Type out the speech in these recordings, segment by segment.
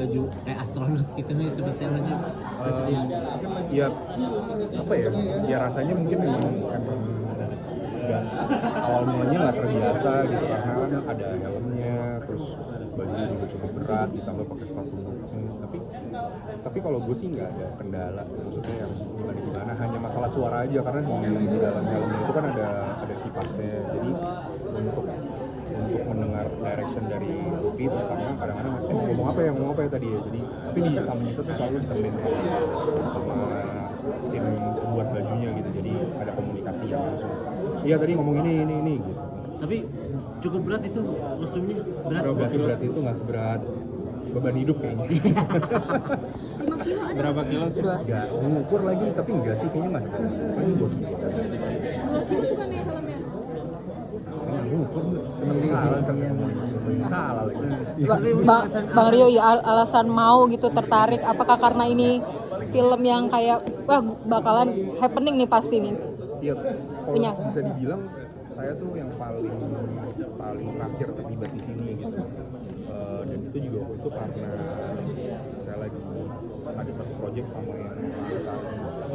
baju kayak astronot gitu nih, seperti apa sih Mas Rio? Ya apa ya, ya rasanya mungkin emang nggak, awal mulanya nggak terbiasa gitu karena kan ada helmnya, terus bajunya juga cukup berat ditambah pakai sepatu boxing. Tapi kalau gue sih nggak ada kendala, maksudnya yang gimana, hanya masalah suara aja karena di dalam helmnya itu kan ada kipasnya, jadi untuk mendengar direction dari Rupi terutama kadang-kadang ngomong apa ya tadi ya, jadi tapi di samping itu tuh selalu ditemenin sama tim buat bajunya gitu, jadi ada komunikasi yang langsung iya tadi ngomong ini gitu. Tapi cukup berat itu kostumnya, berat? Nggak seberat itu, nggak seberat beban hidup kayaknya. 5 kilo ada? Berapa kilo sih? Nggak mengukur lagi, tapi enggak sih kayaknya nggak seberat, paling 2 kilo. 2 kilo bukan ya helmnya? Saya nggak mengukur, seneng salah kan salah lagi. Bang Rio, ya alasan mau gitu tertarik, apakah karena ini film yang kayak wah bakalan happening nih pasti nih? Iya, Punya. kalau bisa dibilang saya tuh yang paling terakhir terlibat di sini gitu. Dan itu juga waktu itu karena saya lagi ada satu project sama yang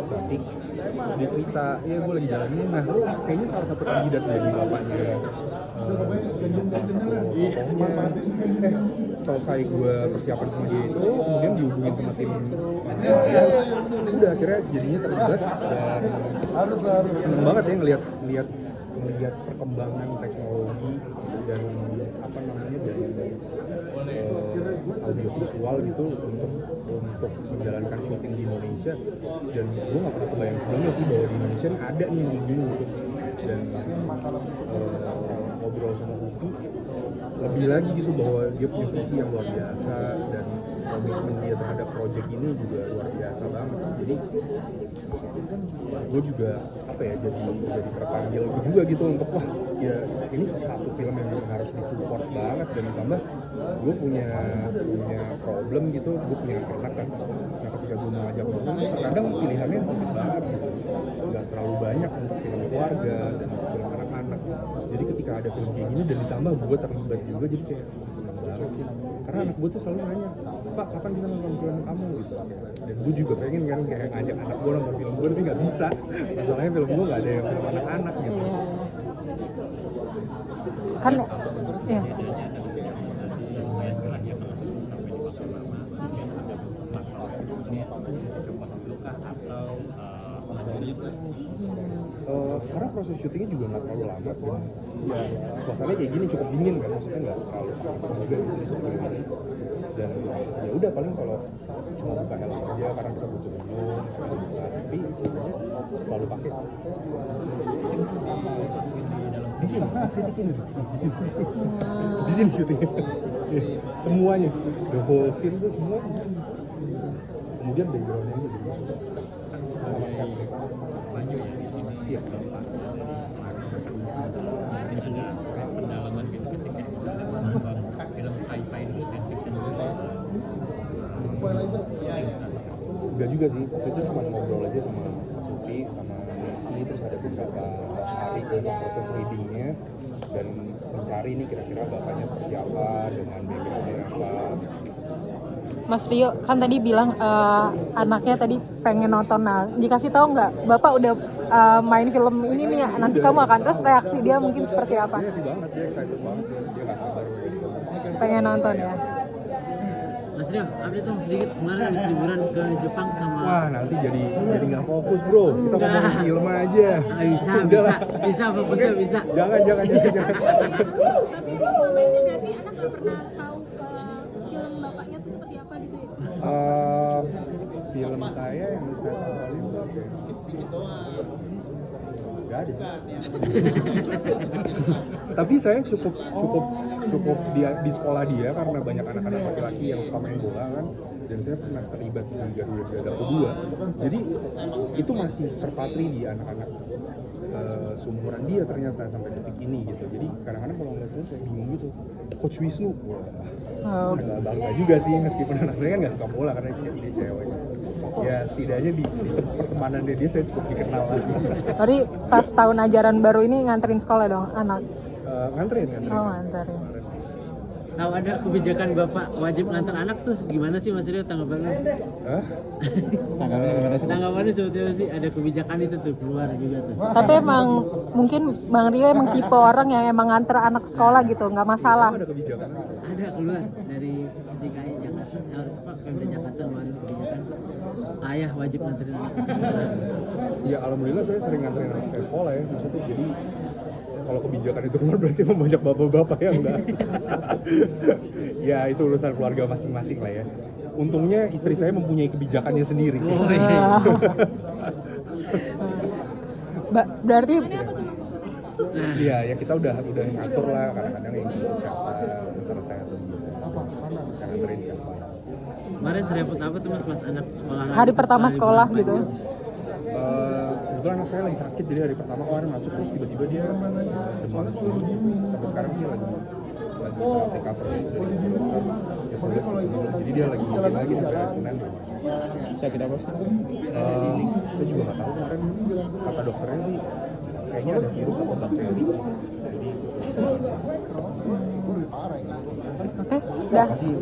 batik, terus dia cerita, iya gue lagi jalan ini, nah lu kayaknya salah satu kandidat dari bapaknya selesai gue persiapan sama dia itu, kemudian dihubungin sama tim ya, udah akhirnya jadinya terlibat dan seneng banget ya ngelihat perkembangan teknologi dan apa namanya dari audiovisual gitu untuk menjalankan syuting di Indonesia, dan gue nggak pernah kebayang sebelumnya sih bahwa di Indonesia ini ada nih yang kayak gini gitu. Dan ngobrol sama Upi lebih lagi gitu bahwa dia punya visi yang luar biasa dan komitmen dia terhadap project ini juga luar biasa banget. Jadi gue juga apa ya, jadi terpanggil juga gitu untuk wah ya ini satu film yang harus disupport banget, dan ditambah gue punya problem gitu, gue punya anak kan. Nah ketika gue mengajak nonton terkadang pilihannya sedikit banget gitu, nggak terlalu banyak untuk film keluarga dan film anak-anak. Jadi ketika ada film kayak gini dan ditambah gue terlibat juga, jadi kayak seneng banget sih. Karena anak gue tuh selalu nanya, Pak kapan kita nonton film kamu gitu. Dan gue juga pengen kan kayak ngajak anak gue nonton film gue, tapi nggak bisa. Masalahnya film gue nggak ada yang film anak-anak gitu. Kan ya. Karena proses syutingnya juga nggak terlalu lama kan. Ya, suasananya kayak gini cukup dingin kan, maksudnya nggak terlalu panas juga gitu. Dan ya udah paling kalau cuma buka helm aja karena kita butuh minum, tapi sisanya selalu pakai. Di sini, titikin di sini syutingnya. Semuanya, the whole scene tuh semua di sini. Kemudian backgroundnya aja gitu. Sama set Baju ya? Iya. Mungkin sudah pendalaman gitu kan sih, kayak misalnya film sci-fi dulu, science fiction dulu. Enggak juga sih, waktu itu cuma ngobrol aja sama Mas Upi, sama Messi, terus ada beberapa hari untuk proses readingnya dan mencari nih kira-kira bapaknya seperti apa, dengan backgroundnya apa. Mas Rio kan tadi bilang anaknya tadi pengen nonton, nah dikasih tahu nggak bapak udah main film ini nih, nanti kamu akan, terus reaksi dia mungkin seperti apa? Dia happy banget, dia excited banget sih, dia nggak sabar Pengen nonton ya? Mas Rio, update dong sedikit, kemarin habis liburan ke Jepang sama... Wah nanti jadi nggak fokus bro, kita ngomongin film aja. Bisa fokusnya bisa. Jangan. Tapi selama ini berarti anak nggak pernah tahu film bapaknya tuh seperti apa gitu ya? Film saya yang saya tontonin tuh apa ya? Gak ada sih. Tapi saya cukup di sekolah dia karena banyak anak-anak laki-laki yang suka main bola kan, dan saya pernah terlibat di Garuda kedua. Jadi itu masih terpatri di anak-anak seumuran dia ternyata sampai detik ini gitu. Jadi kadang-kadang kalau ngeliat saya bingung gitu, Coach Wisnu, agak bangga juga sih meskipun anak saya kan nggak suka bola karena dia cewek. Ya setidaknya di pertemanannya dia saya cukup dikenal lah. Tadi pas tahun ajaran baru ini nganterin sekolah dong anak? Nganterin. Oh nganterin. Tahu ada kebijakan Bapak wajib ngantar anak tuh gimana sih Mas Rio tanggapannya? Hah? Tanggapannya seperti apa sih? Ada kebijakan itu tuh keluar juga tuh. Tapi emang mungkin Bang Rio emang tipe orang yang emang nganter anak sekolah gitu, nggak masalah. Ada kebijakan. Ada keluar dari DKI Jakarta, Pemda Jakarta ngeluarin kebijakan ayah wajib nganterin anak ke sekolah. Ya alhamdulillah saya sering nganterin anak saya sekolah ya, maksudnya jadi kalau kebijakan itu keluar berarti emang banyak bapak-bapak yang enggak. Ya itu urusan keluarga masing-masing lah ya. Untungnya istri saya mempunyai kebijakannya sendiri. Oh iya. Berarti Ini apa tuh Mas maksudnya? Nah, Iya, ya kita udah ngatur lah kadang-kadang yang ikut siapa antara saya atau dia. Yang nganterin siapa. kemarin serempet apa tuh Mas anak sekolah? hari pertama sekolah gitu. Kebetulan anak saya lagi sakit, jadi hari pertama kemarin masuk terus tiba-tiba dia demam tinggi. Sampai sekarang sih lagi recover dari dokter. Ya semoga cepat sembuh. Jadi dia lagi izin lagi sampai Senin. Sakit apa sih? Saya juga nggak tahu kemarin kata dokternya sih kayaknya ada virus atau bakteri. Jadi Oke, udah. masih